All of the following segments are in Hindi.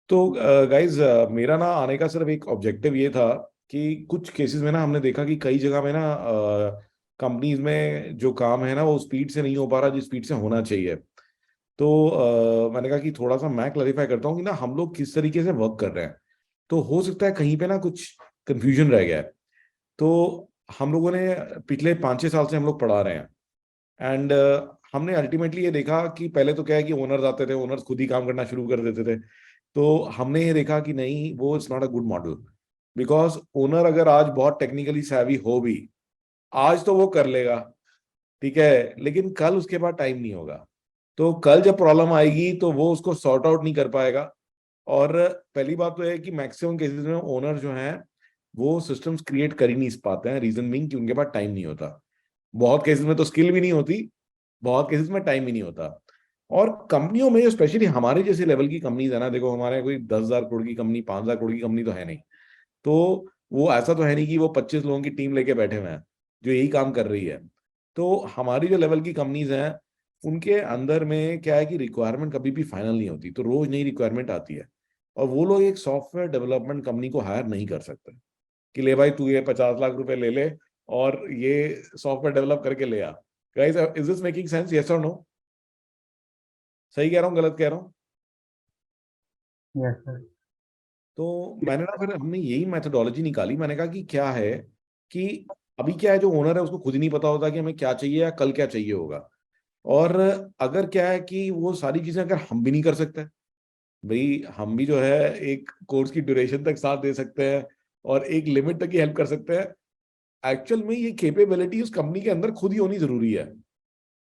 तो गाइज, मेरा ना आने का सिर्फ एक ऑब्जेक्टिव ये था कि कुछ केसेस में ना हमने देखा कि कई जगह में ना कंपनीज में जो काम है ना वो स्पीड से नहीं हो पा रहा जिस स्पीड से होना चाहिए। तो मैंने कहा कि थोड़ा सा मैं क्लैरिफाई करता हूँ कि ना हम लोग किस तरीके से वर्क कर रहे हैं। तो हो सकता है कहीं पे ना कुछ कंफ्यूजन रह गया है। तो हम लोगों ने पिछले 5-6 साल से हम लोग पढ़ा रहे हैं। एंड हमने अल्टीमेटली ये देखा कि पहले तो क्या है कि ओनर्स आते थे, ओनर्स खुद ही काम करना शुरू कर देते थे। तो हमने ये देखा कि नहीं, वो it's not a good model. Because owner अगर आज बहुत टेक्निकली savvy हो भी, आज तो वो कर लेगा, ठीक है, लेकिन कल उसके बाद टाइम नहीं होगा। तो कल जब प्रॉब्लम आएगी तो वो उसको सॉर्ट आउट नहीं कर पाएगा। और पहली बात तो है कि मैक्सिमम केसेस में ओनर जो हैं वो सिस्टम्स क्रिएट कर ही नहीं पाते हैं, रीजन बीइंग कि उनके पास टाइम नहीं होता। बहुत केसेस में तो स्किल भी नहीं होती, बहुत केसेस में टाइम ही नहीं होता। और कंपनियों में स्पेशली हमारे जैसे लेवल की कंपनीज है ना, देखो हमारे कोई 10,000 करोड़ की कंपनी, 5,000 करोड़ की कंपनी तो है नहीं। तो वो ऐसा तो है नहीं कि वो 25 लोगों की टीम लेके बैठे हुए हैं जो यही काम कर रही है। तो हमारी जो लेवल की कंपनीज हैं उनके अंदर में क्या है कि रिक्वायरमेंट कभी भी फाइनल नहीं होती, तो रोज नई रिक्वायरमेंट आती है। और वो लोग एक सॉफ्टवेयर डेवलपमेंट कंपनी को हायर नहीं कर सकते कि ले भाई तू ये 50 लाख रुपए ले ले और ये सॉफ्टवेयर डेवलप करके ले आ। Guys, is this making sense, yes और नो? सही कह रहा हूँ, गलत कह रहा हूँ? Yes sir. तो मैंने ना फिर हमने यही मेथोडोलॉजी निकाली। मैंने कहा कि क्या है कि अभी क्या है, जो ओनर है उसको खुद ही नहीं पता होता कि हमें क्या चाहिए या कल क्या चाहिए होगा। और अगर क्या है कि वो सारी चीजें अगर हम भी नहीं कर सकते, भाई हम भी जो है एक कोर्स की ड्यूरेशन तक साथ दे सकते हैं और एक लिमिट तक ही हेल्प कर सकते हैं। एक्चुअल में ये कैपेबिलिटी उस कंपनी के अंदर खुद ही होनी जरूरी है।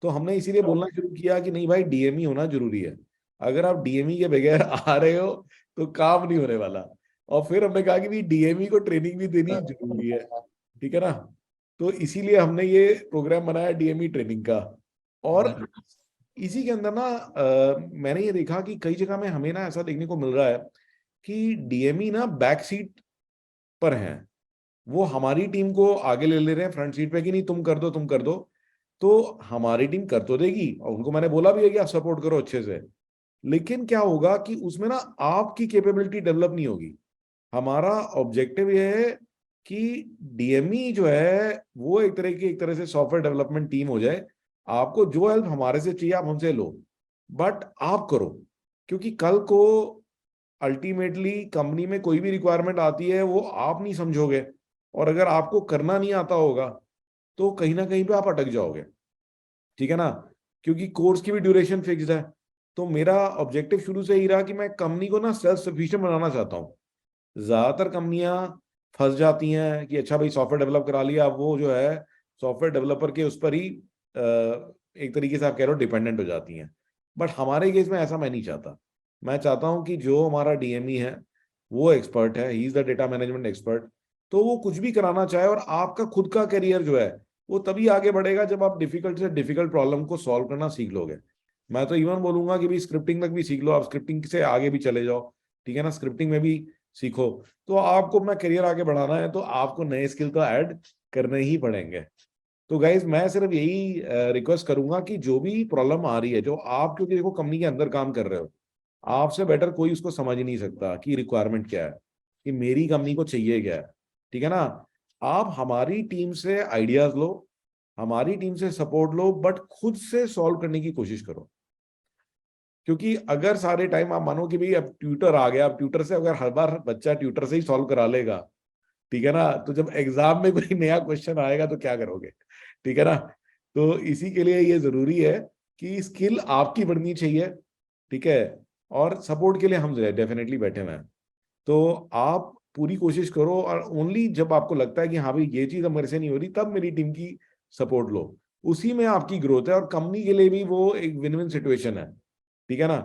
तो हमने इसीलिए बोलना शुरू किया कि नहीं भाई, डीएमई होना जरूरी है। अगर आप डीएमई के बगैर आ रहे हो तो काम नहीं होने वाला। और फिर हमने कहा कि भाई डीएमई को ट्रेनिंग भी देनी जरूरी है, ठीक है ना। तो इसीलिए हमने ये प्रोग्राम बनाया डीएमई ट्रेनिंग का। और इसी के अंदर ना मैंने ये देखा कि कई जगह में हमें ना ऐसा देखने को मिल रहा है कि डीएमई ना बैक सीट पर हैं। वो हमारी टीम को आगे ले ले रहे हैं फ्रंट सीट पे कि नहीं तुम कर दो, तुम कर दो। तो हमारी टीम कर तो देगी और उनको मैंने बोला भी है कि आप सपोर्ट करो अच्छे से। लेकिन क्या होगा कि उसमें ना आपकी कैपेबिलिटी डेवलप नहीं होगी। हमारा ऑब्जेक्टिव ये है कि डीएमई जो है वो एक तरह से सॉफ्टवेयर डेवलपमेंट टीम हो जाए। आपको जो हेल्प हमारे से चाहिए आप हमसे लो, बट आप करो। क्योंकि कल को अल्टीमेटली कंपनी में कोई भी रिक्वायरमेंट आती है वो आप नहीं समझोगे, और अगर आपको करना नहीं आता होगा तो कहीं ना कहीं पे आप अटक जाओगे, ठीक है ना। क्योंकि कोर्स की भी ड्यूरेशन फिक्स्ड है। तो मेरा ऑब्जेक्टिव शुरू से ही रहा कि मैं कंपनी को ना सेल्फ सफिशिएंट बनाना चाहता हूँ। ज्यादातर कंपनियां फंस जाती हैं कि अच्छा भाई सॉफ्टवेयर डेवलप करा लिया, अब वो जो है सॉफ्टवेयर डेवलपर के उस पर ही एक तरीके से आप कह रहे हो डिपेंडेंट हो जाती हैं। बट हमारे केस में ऐसा मैं नहीं चाहता। मैं चाहता हूं कि जो हमारा डीएमई है वो एक्सपर्ट है, he is the data management expert. तो वो कुछ भी कराना चाहे, और आपका खुद का करियर जो है वो तभी आगे बढ़ेगा जब आप डिफिकल्ट से डिफिकल्ट प्रॉब्लम को सॉल्व करना सीख लोगे। मैं तो इवन बोलूंगा कि भाई स्क्रिप्टिंग तक भी सीख लो, आप स्क्रिप्टिंग से आगे भी चले जाओ, ठीक है ना, स्क्रिप्टिंग में भी सीखो। तो आपको अपना करियर आगे बढ़ाना है तो आपको नए स्किल तो ऐड करने ही पड़ेंगे। तो गाइज मैं सिर्फ यही रिक्वेस्ट करूंगा कि जो भी प्रॉब्लम आ रही है, जो आप, क्योंकि देखो कंपनी के अंदर काम कर रहे हो, आपसे बेटर कोई उसको समझ ही नहीं सकता कि रिक्वायरमेंट क्या है, कि मेरी कंपनी को चाहिए क्या है, ठीक है ना। आप हमारी टीम से आइडियाज लो, हमारी टीम से सपोर्ट लो, बट खुद से सॉल्व करने की कोशिश करो। क्योंकि अगर सारे टाइम आप मानो कि भाई अब ट्यूटर आ गया, अब ट्यूटर से अगर हर बार बच्चा ट्यूटर से ही सॉल्व करा लेगा, ठीक है ना, तो जब एग्जाम में कोई नया क्वेश्चन आएगा तो क्या करोगे, ठीक है ना। तो इसी के लिए ये जरूरी है कि स्किल आपकी बढ़नी चाहिए, ठीक है। और सपोर्ट के लिए हम डेफिनेटली बैठे हुए हैं। तो आप पूरी कोशिश करो, और ओनली जब आपको लगता है कि हाँ भाई ये चीज अब मेरे से नहीं हो रही, तब मेरी टीम की सपोर्ट लो। उसी में आपकी ग्रोथ है, और कंपनी के लिए भी वो एक विन विन सिचुएशन है, ठीक है ना।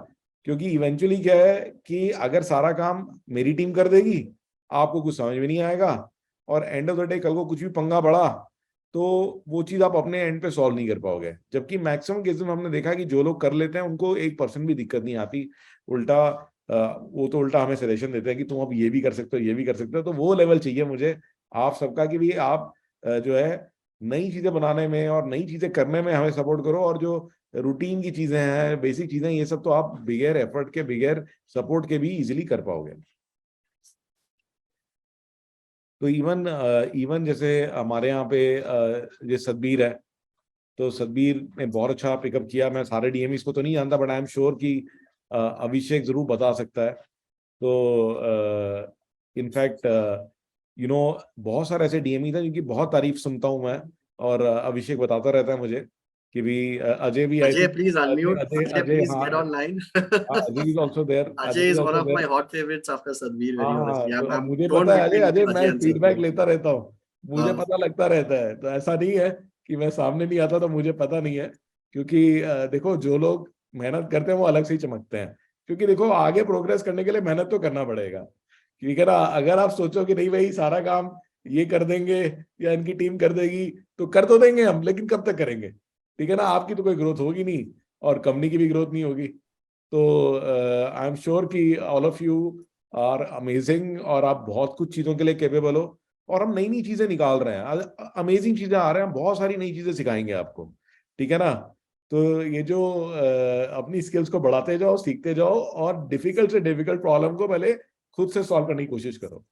क्योंकि इवेंचुअली क्या है कि अगर सारा काम मेरी टीम कर देगी, आपको कुछ समझ में नहीं आएगा, और एंड ऑफ द डे कल को कुछ भी पंगा पड़ा तो वो चीज आप अपने एंड पे सॉल्व नहीं कर पाओगे। जबकि मैक्सिमम केसेस में हमने देखा कि जो लोग कर लेते हैं उनको 1% भी दिक्कत नहीं आती। उल्टा वो तो उल्टा हमें सजेशन देते हैं कि तुम अब ये भी कर सकते हो, ये भी कर सकते हो। तो वो लेवल चाहिए मुझे आप सबका कि भी आप जो है नई चीजें बनाने में और नई चीजें करने में हमें सपोर्ट करो, और जो रूटीन की चीजें हैं, बेसिक चीजें, ये सब तो आप बिगैर एफर्ट के, बिगैर सपोर्ट के भी इजीली कर पाओगे। तो इवन इवन जैसे हमारे यहाँ पे ये सतबीर है, तो सतबीर ने बहुत अच्छा पिकअप किया। मैं सारे डीएमईस को तो नहीं जानता, बट आई एम श्योर कि अभिषेक जरूर बता सकता है। तो इनफैक्ट बहुत सारे ऐसे डीएमई थे जिनकी बहुत तारीफ सुनता हूँ मैं, और अभिषेक बताता रहता है मुझे कि भी अजय भी, I Ajay, think please Ajay unmute. Ajay Ajay, Ajay please हाँ get online. Ajay is also there, Ajay Ajay is is one also of my there. hot favorites after Sadhbir, हाँ very हाँ, honestly. तो अब I'm मुझे torn पता है, अजय between अजय मैं Ajay and फीडबैक Sadhbir. लेता रहता हूँ, मुझे हाँ, पता लगता रहता है, तो ऐसा नहीं है कि मैं सामने नहीं आता तो मुझे पता नहीं है। क्योंकि देखो, जो लोग मेहनत करते हैं वो अलग से ही चमकते हैं। क्योंकि देखो, आगे प्रोग्रेस करने के लिए मेहनत तो करना पड़ेगा। ठीक है ना? अगर आप सोचो कि नहीं भाई सारा काम ये कर देंगे या इनकी टीम कर देगी, तो कर तो देंगे हम, लेकिन कब तक करेंगे? ठीक है ना? आपकी तो कोई ग्रोथ होगी नहीं, और कंपनी की भी ग्रोथ नहीं होगी। तो आई एम श्योर कि all of you are amazing, और आप बहुत कुछ चीजों के लिए कैपेबल हो, और हम नई नई चीजें निकाल रहे हैं, अमेजिंग चीजें आ रहे हैं, बहुत सारी नई चीजें सिखाएंगे आपको। ठीक है ना? तो ये जो अपनी स्किल्स को बढ़ाते जाओ, सीखते जाओ, और डिफिकल्ट से डिफिकल्ट प्रॉब्लम को पहले खुद से सॉल्व करने की कोशिश करो।